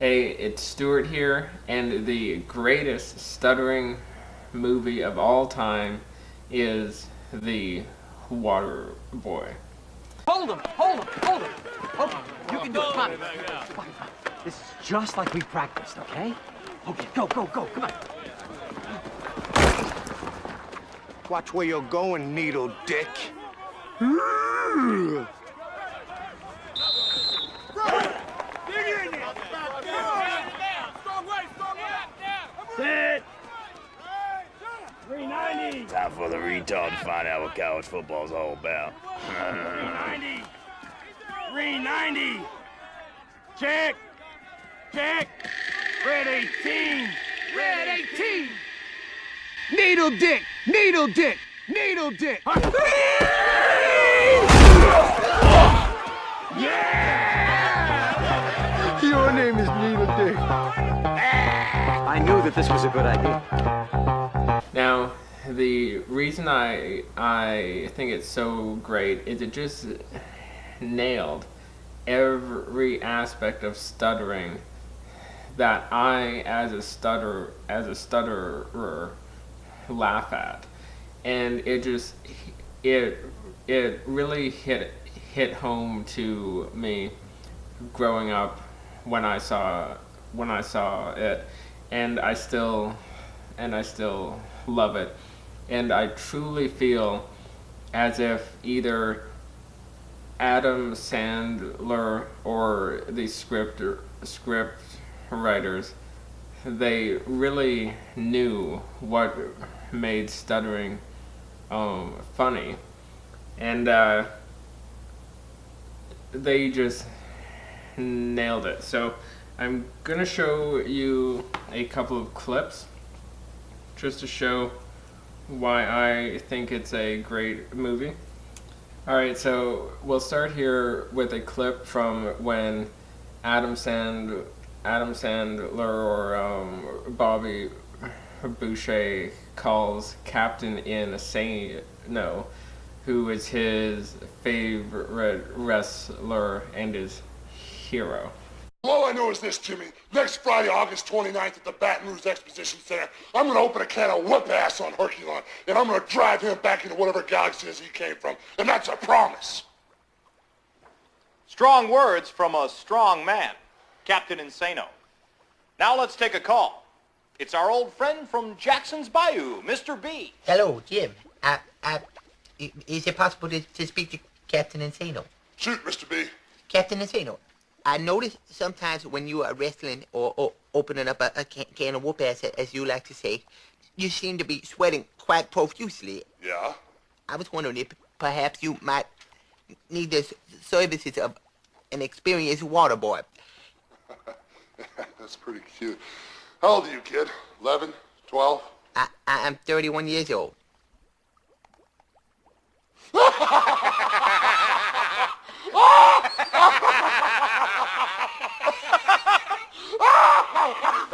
Hey, it's Stuart here, and the greatest stuttering movie of all time is The Waterboy. Hold him! Hold him! Hold him! Okay, you can do it. Come on. This is just like we practiced, okay? Okay, go, go, go. Come on. Watch where you're going, needle dick. Sit! 390! Time for the retard to find out what college football's all about. 390! 390! Check! Check! Red 18! Red 18! Needle dick! Needle dick! Needle dick! Yeah! Your name is Needle Dick. I knew that this was a good idea. Now, the reason I think it's so great is it just nailed every aspect of stuttering that I, as a stutterer, laugh at, and it really hit home to me growing up when I saw it, and I still love it, and I truly feel as if either Adam Sandler or the script writers, they really knew what made stuttering funny, and they just nailed it. So I'm gonna show you a couple of clips just to show why I think it's a great movie. Alright, so we'll start here with a clip from when Adam Sandler or Bobby Boucher calls Captain Insano, who is his favorite wrestler and his hero. All I know is this, Jimmy. Next Friday, August 29th at the Baton Rouge Exposition Center, I'm going to open a can of whoop ass on Herculon, and I'm going to drive him back into whatever galaxy he came from. And that's a promise. Strong words from a strong man, Captain Insano. Now let's take a call. It's our old friend from Jackson's Bayou, Mr. B. Hello, Jim. Is it possible to speak to Captain Insano? Shoot, Mr. B. Captain Insano, I notice sometimes when you are wrestling or opening up a can of whoop ass, as you like to say, you seem to be sweating quite profusely. Yeah? I was wondering if perhaps you might need the services of an experienced water boy. That's pretty cute. How old are you, kid? 11? 12? I'm 31 years old.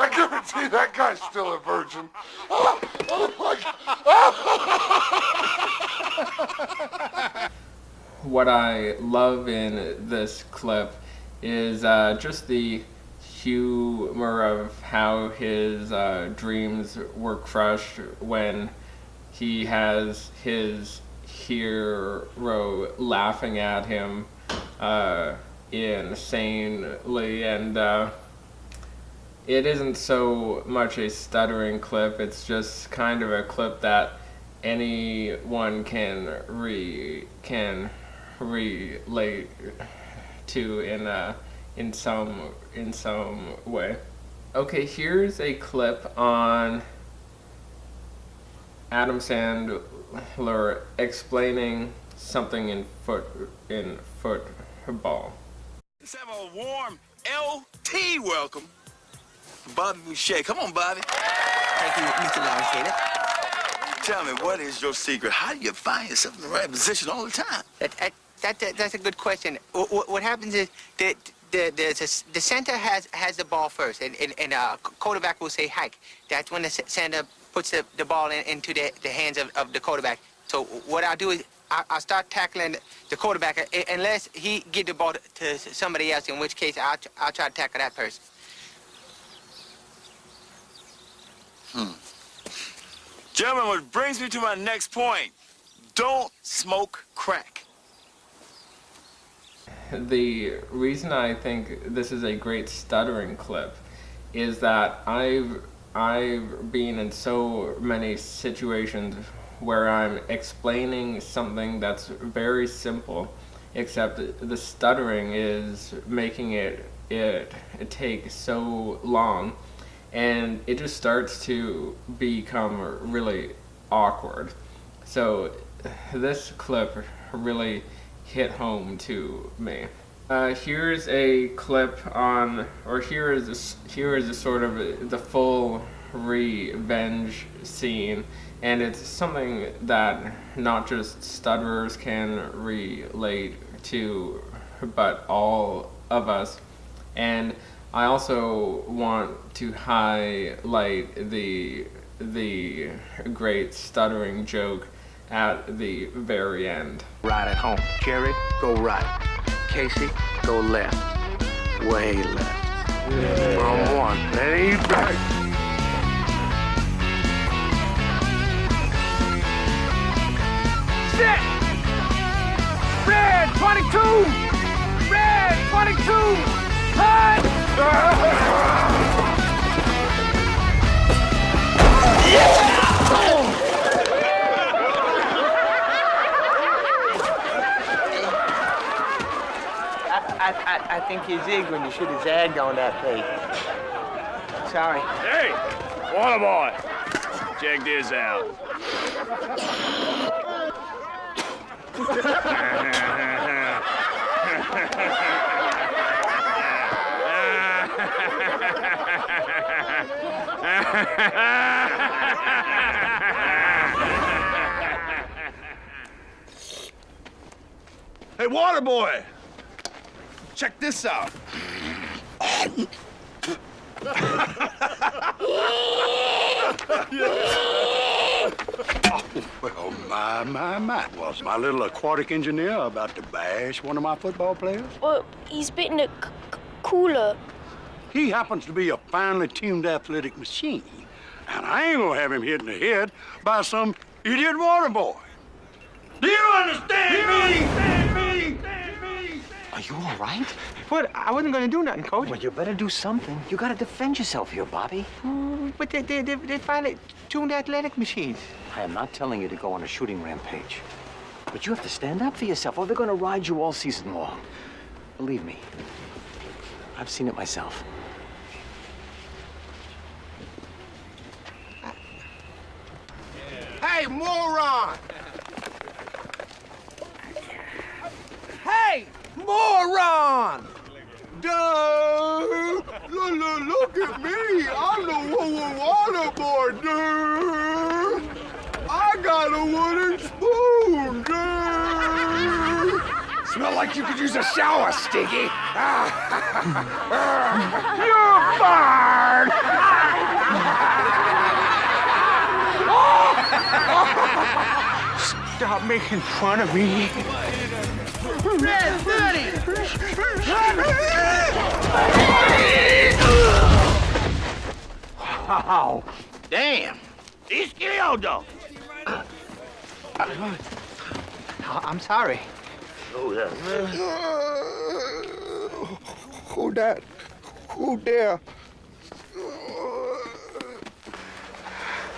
I guarantee that guy's still a virgin. Oh my God. What I love in this clip is just the humor of how his dreams were crushed when he has his hero laughing at him insanely, and it isn't so much a stuttering clip, it's just kind of a clip that anyone can relate to in some way. Okay, here's a clip on Adam Sandler explaining something in football. Let's have a warm LT welcome. Bobby Boucher. Come on, Bobby. Thank you, Mr. Lawrence. Tell me, what is your secret? How do you find yourself in the right position all the time? That's a good question. What happens is that the center has the ball first, and quarterback will say hike. That's when the center puts the ball into the hands of the quarterback. So what I'll do is I'll start tackling the quarterback unless he get the ball to somebody else, in which case I'll try to tackle that person. Gentlemen, which brings me to my next point. Don't smoke crack. The reason I think this is a great stuttering clip is that I've been in so many situations where I'm explaining something that's very simple, except the stuttering is making it take so long, and it just starts to become really awkward. So this clip really hit home to me. Here's a clip on, or here is a sort of the full revenge scene, and it's something that not just stutterers can relate to, but all of us. And I also want to highlight the great stuttering joke at the very end. Right at home. Jerry, go right. Casey, go left. Way left. Wrong one. Lay back. Sit! Red 22! Red 22! Hut! I think you zigged when you should have zagged on that plate. Sorry. Hey, Waterboy, check this out. Hey, Waterboy, check this out. Well, my. Was my little aquatic engineer about to bash one of my football players? Well, he's bitten a cooler. He happens to be a finely tuned athletic machine, and I ain't gonna have him hit in the head by some idiot water boy. Do you understand me? Are you all right? What? I wasn't gonna do nothing, Coach. Well, you better do something. You gotta defend yourself here, Bobby. But they finally tuned athletic machines. I am not telling you to go on a shooting rampage. But you have to stand up for yourself, or they're gonna ride you all season long. Believe me, I've seen it myself. Hey, moron! Hey, moron! Duh! Look at me! I'm the water boy, dude! I got a wooden spoon, dude! Smell like you could use a shower, Stinky! You're fired! Stop making fun of me. Red 30! Wow. Damn, he's killed though. I'm sorry. Oh, yeah. Who that? Who there?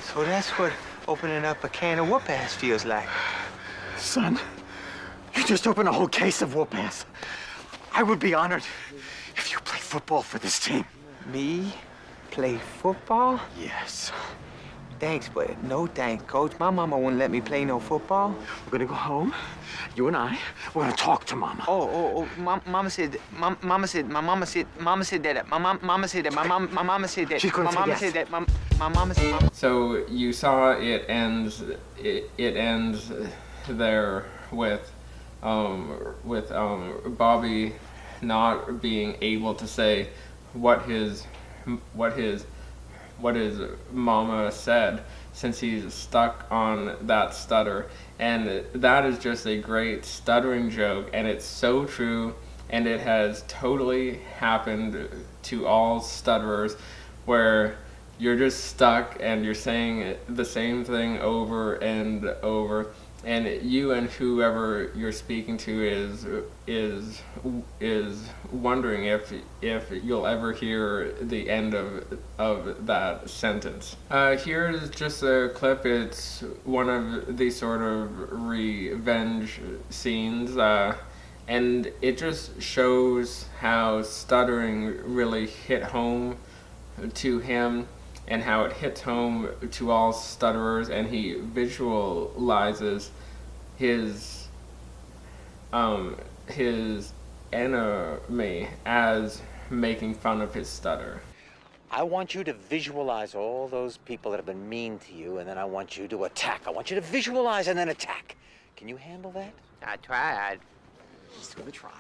So that's what opening up a can of whoop-ass feels like. Son, you just opened a whole case of whoop-ass. I would be honored if you played football for this team. Me? Play football? Yes. Thanks, but no thanks, Coach. My mama wouldn't let me play no football. We're gonna go home, you and I. We're gonna talk to Mama. Mama said that, my mama said that, She's gonna my mama say said yes. that, my mama said, So you saw it ends there with Bobby not being able to say what his mama said, since he's stuck on that stutter. And that is just a great stuttering joke, and it's so true, and it has totally happened to all stutterers, where you're just stuck and you're saying the same thing over and over, and you and whoever you're speaking to is wondering if you'll ever hear the end of that sentence. Here's just a clip. It's one of these sort of revenge scenes, and it just shows how stuttering really hit home to him, and how it hits home to all stutterers, and he visualizes his enemy as making fun of his stutter. I want you to visualize all those people that have been mean to you, and then I want you to attack. I want you to visualize and then attack. Can you handle that? I tried. Just give it a try.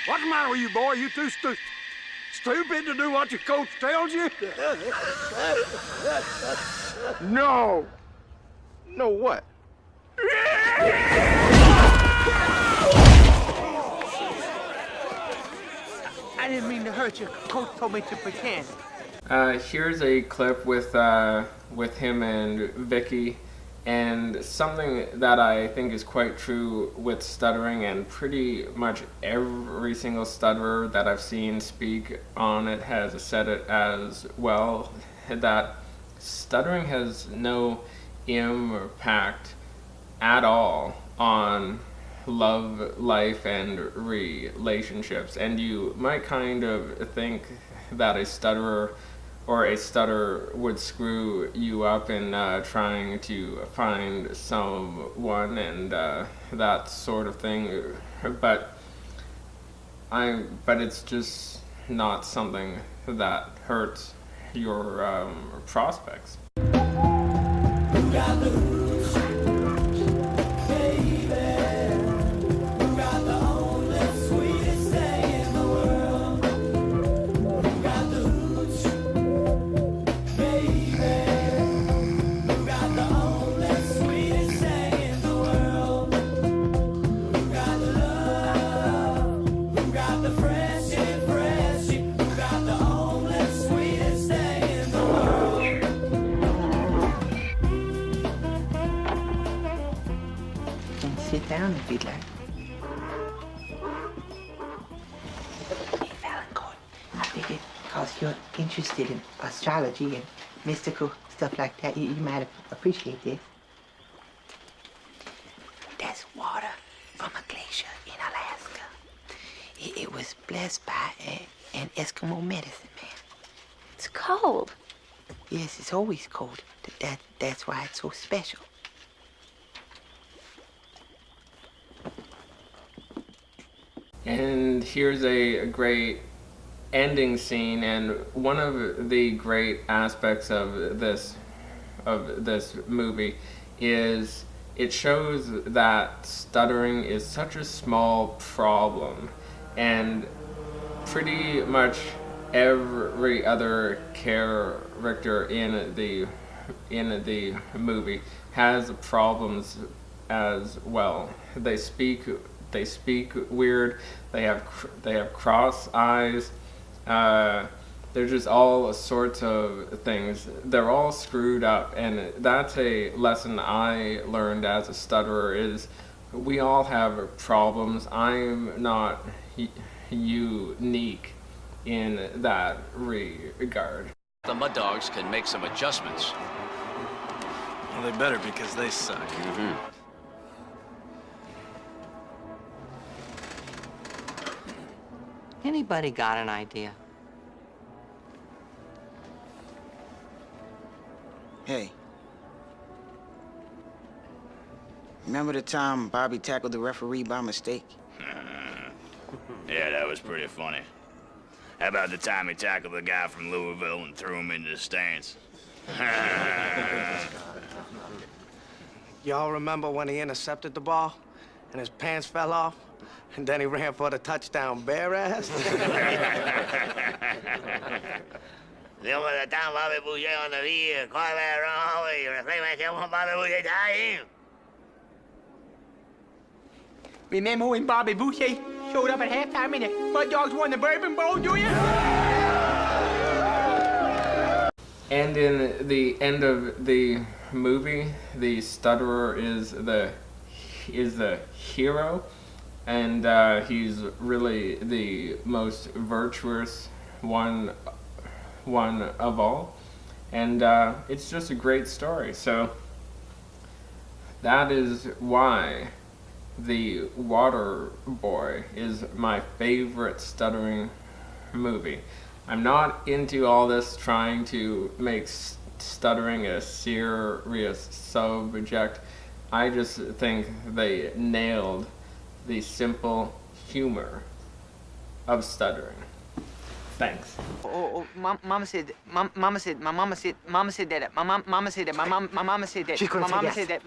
What's the matter with you, boy? You too stupid to do what your coach tells you? No. No what? I didn't mean to hurt you. Coach told me to pretend. Here's a clip with him and Vicky, and something that I think is quite true with stuttering, and pretty much every single stutterer that I've seen speak on it has said it as well, that stuttering has no impact at all on love, life, and relationships. And you might kind of think that a stutterer or a stutter would screw you up in trying to find someone and that sort of thing, but it's just not something that hurts your prospects. Sit down if you'd like. Hey, Valencourt, I figured because you're interested in astrology and mystical stuff like that, you might appreciate this. That's water from a glacier in Alaska. It was blessed by an Eskimo medicine man. It's cold. Yes, it's always cold. That's why it's so special. And here's a great ending scene, and one of the great aspects of this movie is it shows that stuttering is such a small problem, and pretty much every other character in the movie has problems as well. They speak weird. They have cross eyes. They're just all sorts of things. They're all screwed up, and that's a lesson I learned as a stutterer. Is we all have problems. I'm not unique in that regard. The Mud Dogs can make some adjustments. Well, they better, because they suck. Mm-hmm. Anybody got an idea? Hey. Remember the time Bobby tackled the referee by mistake? Yeah, that was pretty funny. How about the time he tackled the guy from Louisville and threw him into the stands? Y'all remember when he intercepted the ball and his pants fell off? And then he ran for the touchdown bare ass? Remember the time Bobby Boucher on the field, quarterback wrong way, réclamation from Bobby Boucher time? Remember when Bobby Boucher showed up at halftime and the Mud Dogs won the Bourbon Bowl, do you? And in the end of the movie, the stutterer is the hero, and he's really the most virtuous one of all, and it's just a great story. So that is why the Waterboy is my favorite stuttering movie. I'm not into all this trying to make stuttering a serious subject. I just think they nailed the simple humor of stuttering. Thanks. Mama said that. My mama said that. My mama said that. She couldn't My mama say said that.